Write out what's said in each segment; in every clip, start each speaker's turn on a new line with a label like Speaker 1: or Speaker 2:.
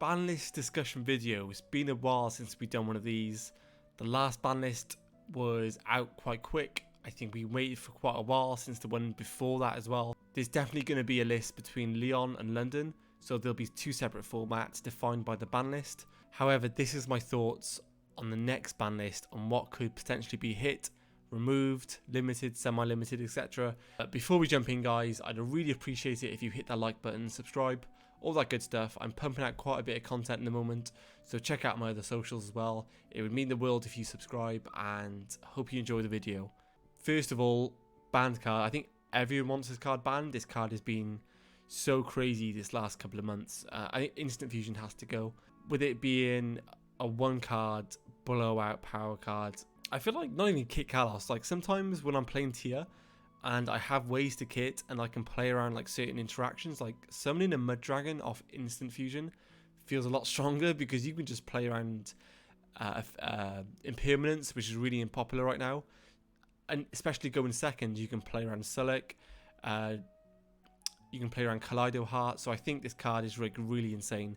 Speaker 1: ban list discussion video. It's been a while since we've done one of these. The last ban list was out quite quick. I think we waited for quite a while since the one before that as well. There's definitely going to be a list between Lyon and London, so there'll be two separate formats defined by the ban list. However, this is my thoughts on the next ban list on what could potentially be hit, removed, limited, semi-limited, etc. But before we jump in, guys, I'd really appreciate it if you hit that like button, subscribe, all that good stuff. I'm pumping out quite a bit of content in the moment, so check out my other socials as well. It would mean the world if you subscribe, and hope you enjoy the video. First of all, banned card. I think everyone wants this card banned. This card has been so crazy this last couple of months. I think Instant Fusion has to go. With it being a one card blowout power card, I feel like not even kit Kalos. Like sometimes when I'm playing tier and I have ways to kit and I can play around like certain interactions, like summoning a Mud Dragon off Instant Fusion feels a lot stronger because you can just play around Impermanence, which is really unpopular right now. And especially going second, you can play around Sullic, you can play around Kaleido Heart. So I think this card is like really insane.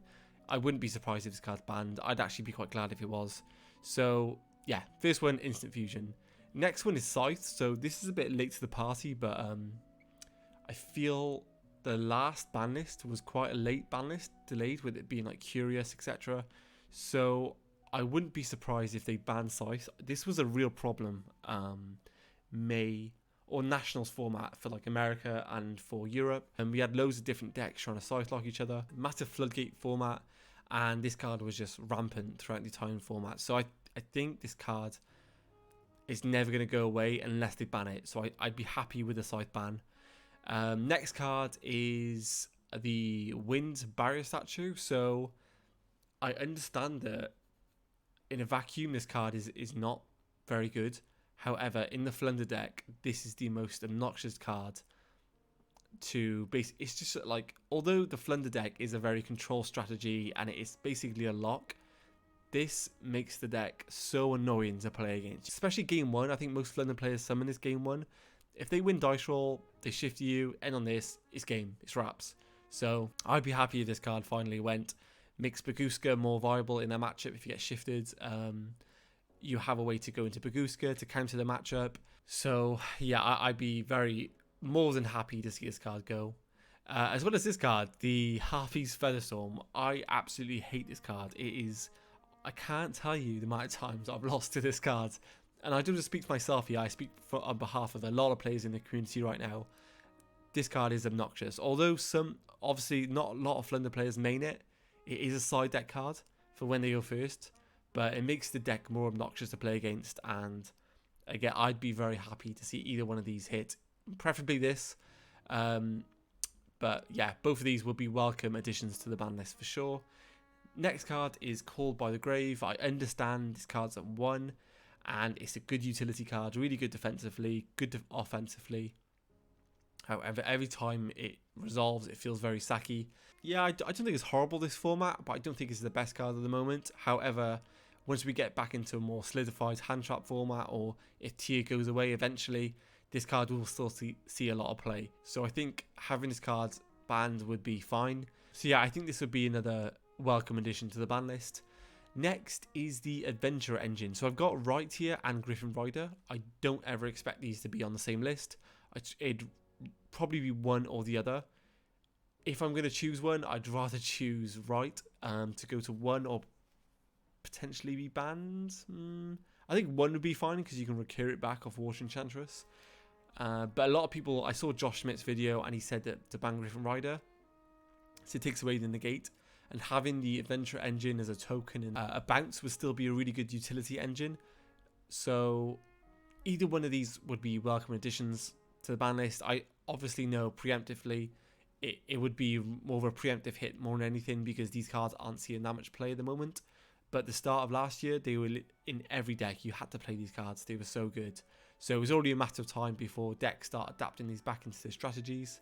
Speaker 1: I wouldn't be surprised if this card's banned. I'd actually be quite glad if it was. So yeah, first one, Instant Fusion. Next one is Scythe. So this is a bit late to the party, but I feel the last ban list was quite a late ban list, delayed with it being like Curious, etc. So I wouldn't be surprised if they banned Scythe. This was a real problem. May or Nationals format for like America and for Europe, and we had loads of different decks trying to Scythe lock each other. Massive floodgate format, and this card was just rampant throughout the Italian format. So I think this card is never going to go away unless they ban it. So I'd be happy with the Scythe ban. Next card is the Wind Barrier statue. So I understand that in a vacuum this card is not very good. However, in the Flunder deck, this is the most obnoxious card to base. It's just like, although the Flunder deck is a very control strategy and it is basically a lock, this makes the deck so annoying to play against. Especially game one. I think most Flunder players summon this game one. If they win dice roll, they shift you, end on this, it's game, it's wraps. So I'd be happy if this card finally went. Makes Baguska more viable in a matchup if you get shifted. You have a way to go into Baguska to counter the matchup. So yeah, I'd be more than happy to see this card go. As well as this card, the Hafiz Featherstorm. I absolutely hate this card. I can't tell you the amount of times I've lost to this card. And I don't just speak to myself here, I speak on behalf of a lot of players in the community right now. This card is obnoxious. Although obviously not a lot of Flunder players main it. It is a side deck card for when they go first. But it makes the deck more obnoxious to play against, and again, I'd be very happy to see either one of these hit, preferably this. But yeah, both of these would be welcome additions to the ban list for sure. Next card is Called by the Grave. I understand this card's at 1, and it's a good utility card, really good defensively, good offensively. However, every time it resolves, it feels very sacky. Yeah, I don't think it's horrible, this format, but I don't think it's the best card at the moment. However, once we get back into a more solidified hand trap format, or if tier goes away eventually, this card will still see a lot of play. So I think having this card banned would be fine. So yeah, I think this would be another welcome addition to the ban list. Next is the Adventurer engine. So I've got Right here and Griffin Rider. I don't ever expect these to be on the same list. It'd probably be one or the other. If I'm going to choose one, I'd rather choose Right to go to 1 or potentially be banned. I think 1 would be fine because you can recur it back off Water Enchantress. But a lot of people, I saw Josh Schmidt's video and he said that to ban Griffin Rider, so it takes away the negate. And having the Adventure engine as a token and a bounce would still be a really good utility engine. So either one of these would be welcome additions to the ban list. I obviously know preemptively it would be more of a preemptive hit more than anything because these cards aren't seeing that much play at the moment. But at the start of last year, they were in every deck. You had to play these cards. They were so good. So it was already a matter of time before decks start adapting these back into their strategies.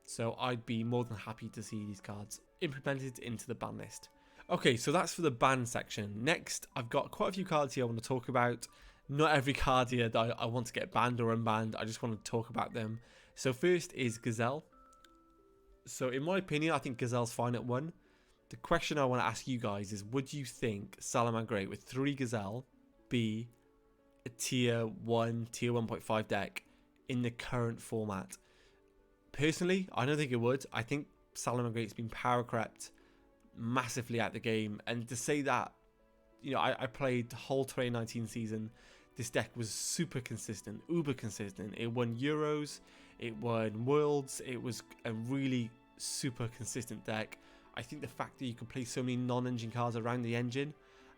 Speaker 1: So I'd be more than happy to see these cards implemented into the ban list. Okay, so that's for the ban section. Next, I've got quite a few cards here I want to talk about. Not every card here that I want to get banned or unbanned. I just want to talk about them. So first is Gazelle. So in my opinion, I think Gazelle's fine at 1. The question I want to ask you guys is, would you think Salamangreat with 3 Gazelle be a tier 1, tier 1.5 deck in the current format? Personally, I don't think it would. I think Salamangreat's been power crept massively at the game, and to say that, you know, I played the whole 2019 season. This deck was super consistent, uber consistent. It won Euros, it won Worlds. It was a really super consistent deck. I think the fact that you can play so many non-engine cards around the engine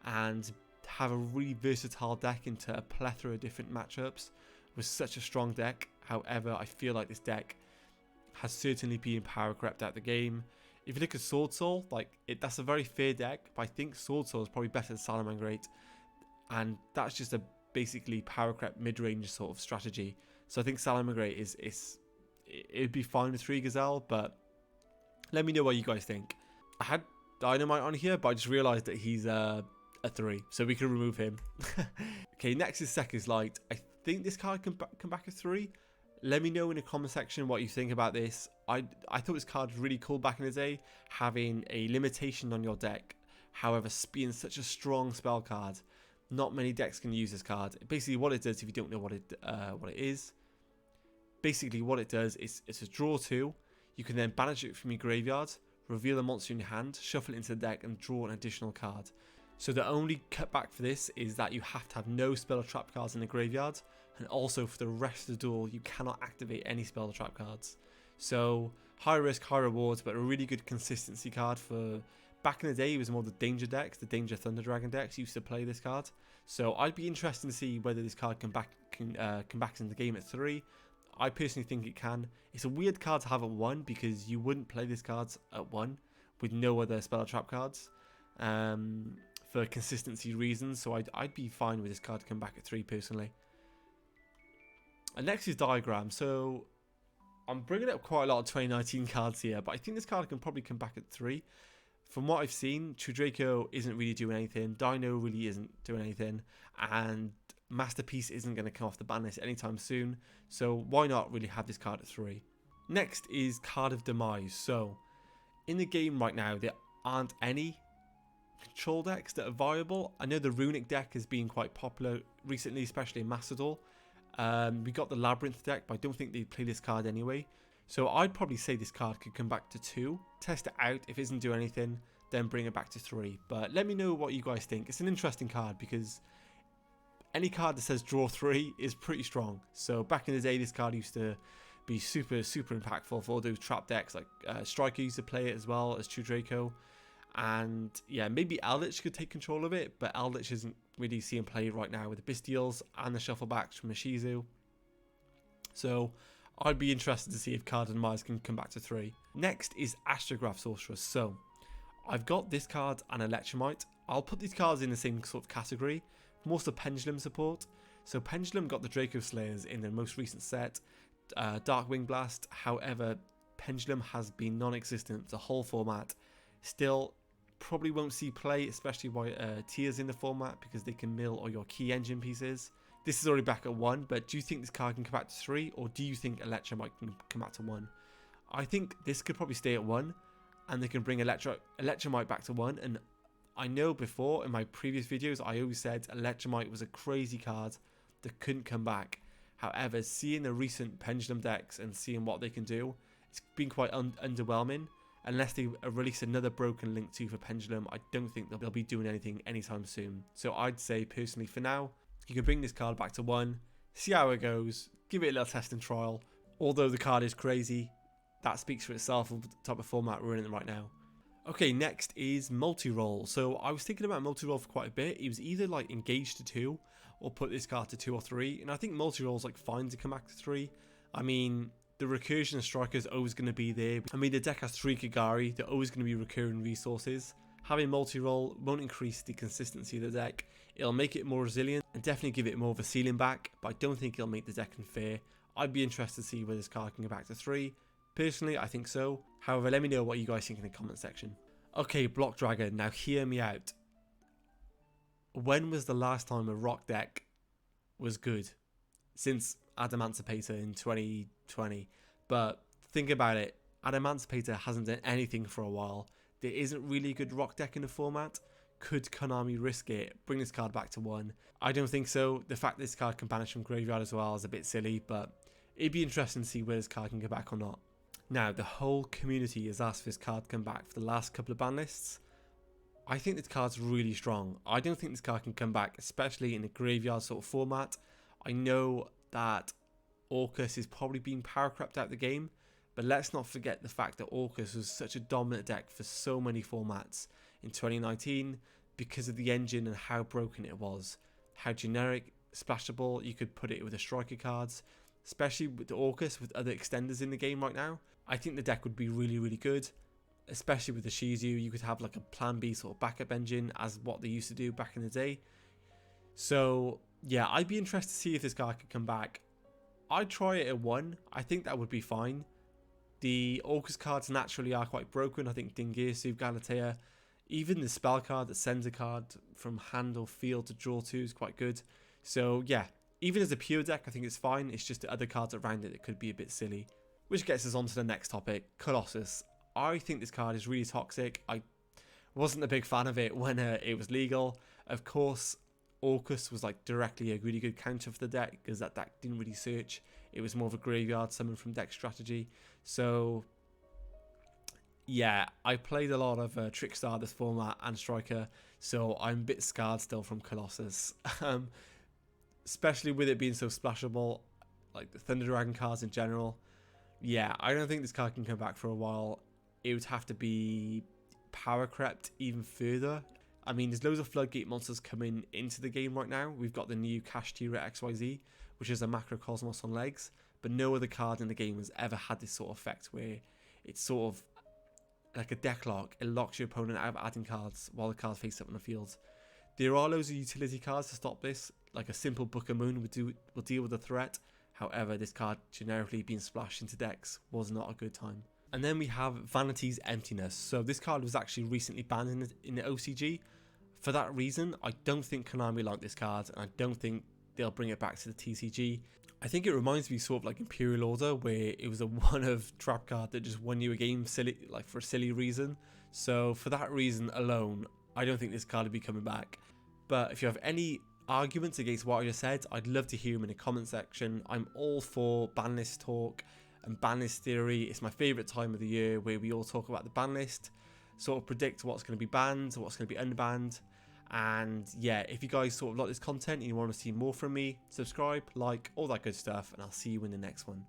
Speaker 1: and have a really versatile deck into a plethora of different matchups was such a strong deck. However, I feel like this deck has certainly been power crept at the game. If you look at Sword Soul, that's a very fair deck, but I think Sword Soul is probably better than Salamangreat, and that's just a basically power crept mid-range sort of strategy. So I think Salamangreat it'd be fine with 3 Gazelle, but let me know what you guys think. I had Dynamite on here, but I just realised that he's a 3, so we can remove him. Okay, next is Seconds Light. I think this card can come back at 3. Let me know in the comment section what you think about this. I thought this card was really cool back in the day, having a limitation on your deck. However, being such a strong spell card, not many decks can use this card. Basically, what it does, if you don't know what it is, basically what it does is it's a draw 2. You can then banish it from your graveyard, reveal a monster in your hand, shuffle it into the deck, and draw an additional card. So the only cutback for this is that you have to have no spell or trap cards in the graveyard, and also for the rest of the duel you cannot activate any spell or trap cards. So high risk, high rewards, but a really good consistency card. For back in the day, it was more the danger decks, the danger Thunder Dragon decks used to play this card. So I'd be interested to see whether this card can come back into the game at 3. I personally think it can. It's a weird card to have at 1 because you wouldn't play this card at 1 with no other spell or trap cards for consistency reasons. So I'd be fine with this card to come back at 3 personally. And next is Diagram. So I'm bringing up quite a lot of 2019 cards here, but I think this card can probably come back at 3. From what I've seen, Chudraco isn't really doing anything, Dino really isn't doing anything, and Masterpiece isn't going to come off the ban list anytime soon, so why not really have this card at 3. Next is Card of Demise. So in the game right now, there aren't any control decks that are viable. I know the Runic deck has been quite popular recently, especially in Mastodor. We got the Labyrinth deck, but I don't think they'd play this card anyway. So I'd probably say this card could come back to 2. Test it out. If it doesn't do anything, then bring it back to 3. But let me know what you guys think. It's an interesting card because any card that says draw 3 is pretty strong. So back in the day, this card used to be super impactful for all those trap decks. Like Striker used to play it as well as Chudraco. And yeah, maybe Eldritch could take control of it, but Eldritch isn't really seeing play right now with the Bestials and the Shufflebacks from Ishizu. So I'd be interested to see if Card of Demise can come back to 3. Next is Astrograph Sorcerer. So I've got this card and Electromite. I'll put these cards in the same sort of category, more so Pendulum support. So Pendulum got the Draco Slayers in the most recent set, Darkwing Blast. However, Pendulum has been non-existent the whole format. Still, probably won't see play, especially by tiers in the format, because they can mill all your key engine pieces. This is already back at 1, but do you think this card can come back to 3, or do you think Electromite can come back to 1? I think this could probably stay at 1, and they can bring Electromite back to 1. And I know before, in my previous videos, I always said Electromite was a crazy card that couldn't come back. However, seeing the recent Pendulum decks and seeing what they can do, it's been quite underwhelming. Unless they release another Broken Link 2 for Pendulum, I don't think they'll be doing anything anytime soon. So I'd say, personally, for now, you can bring this card back to 1, see how it goes, give it a little test and trial. Although the card is crazy, that speaks for itself of the type of format we're in right now. Okay, next is Multiroll. So I was thinking about Multiroll for quite a bit. It was either like engage to 2 or put this card to 2 or 3. And I think Multiroll is like fine to come back to 3. I mean, the recursion of Striker is always going to be there. I mean, the deck has 3 Kagari. They're always going to be recurring resources. Having Multiroll won't increase the consistency of the deck. It'll make it more resilient and definitely give it more of a ceiling back, but I don't think it'll make the deck unfair. I'd be interested to see whether this card can go back to 3. Personally, I think so. However, let me know what you guys think in the comment section. Okay, Block Dragon. Now hear me out. When was the last time a rock deck was good? Since Adamancipator in 2020. But think about it. Adamancipator hasn't done anything for a while. there isn't really a good rock deck in the format. Could Konami risk it, bring this card back to 1? I don't think so. The fact this card can banish from graveyard as well is a bit silly, but it'd be interesting to see where this card can go back or not. Now, the whole community has asked for this card to come back for the last couple of ban lists. I think this card's really strong. I don't think this card can come back, especially in a graveyard sort of format. I know that Orcas is probably being power crept out of the game, but let's not forget the fact that Orcas was such a dominant deck for so many formats in 2019 because of the engine and how broken it was. How generic, splashable, you could put it with the striker cards, especially with the Orcas with other extenders in the game right now. I think the deck would be really, really good, especially with the Shizu. You could have like a plan B sort of backup engine as what they used to do back in the day. So yeah, I'd be interested to see if this card could come back. I'd try it at 1. I think that would be fine. The Orcas cards naturally are quite broken. I think Dingirsu, Galatea, even the spell card that sends a card from hand or field to draw 2 is quite good. So yeah, even as a pure deck, I think it's fine. It's just the other cards around it that could be a bit silly. Which gets us on to the next topic, Colossus. I think this card is really toxic. I wasn't a big fan of it when it was legal. Of course, Orcas was like directly a really good counter for the deck because that deck didn't really search. It was more of a graveyard summon from deck strategy. So yeah, I played a lot of Trickstar this format and Striker, so I'm a bit scarred still from Colossus. Especially with it being so splashable, like the Thunder Dragon cards in general. Yeah, I don't think this card can come back for a while. It would have to be power crept even further. I mean, there's loads of Floodgate monsters coming into the game right now. We've got the new Kashtira XYZ, which is a Macrocosmos on legs, but no other card in the game has ever had this sort of effect where it's sort of like a deck lock. It locks your opponent out of adding cards while the cards face up on the field. There are loads of utility cards to stop this, like a simple Book of Moon will deal with the threat. However, this card generically being splashed into decks was not a good time. And then we have Vanity's Emptiness. So this card was actually recently banned in the OCG. For that reason, I don't think Konami like this card, and I don't think they'll bring it back to the TCG. I think it reminds me sort of like Imperial Order, where it was a one-of trap card that just won you a game silly, like for a silly reason. So for that reason alone, I don't think this card will be coming back. But if you have any arguments against what I just said, I'd love to hear them in the comment section. I'm all for banlist talk and banlist theory. It's my favourite time of the year where we all talk about the banlist, sort of predict what's going to be banned, what's going to be unbanned. And yeah, if you guys sort of like this content and you want to see more from me, subscribe, like, all that good stuff, and I'll see you in the next one.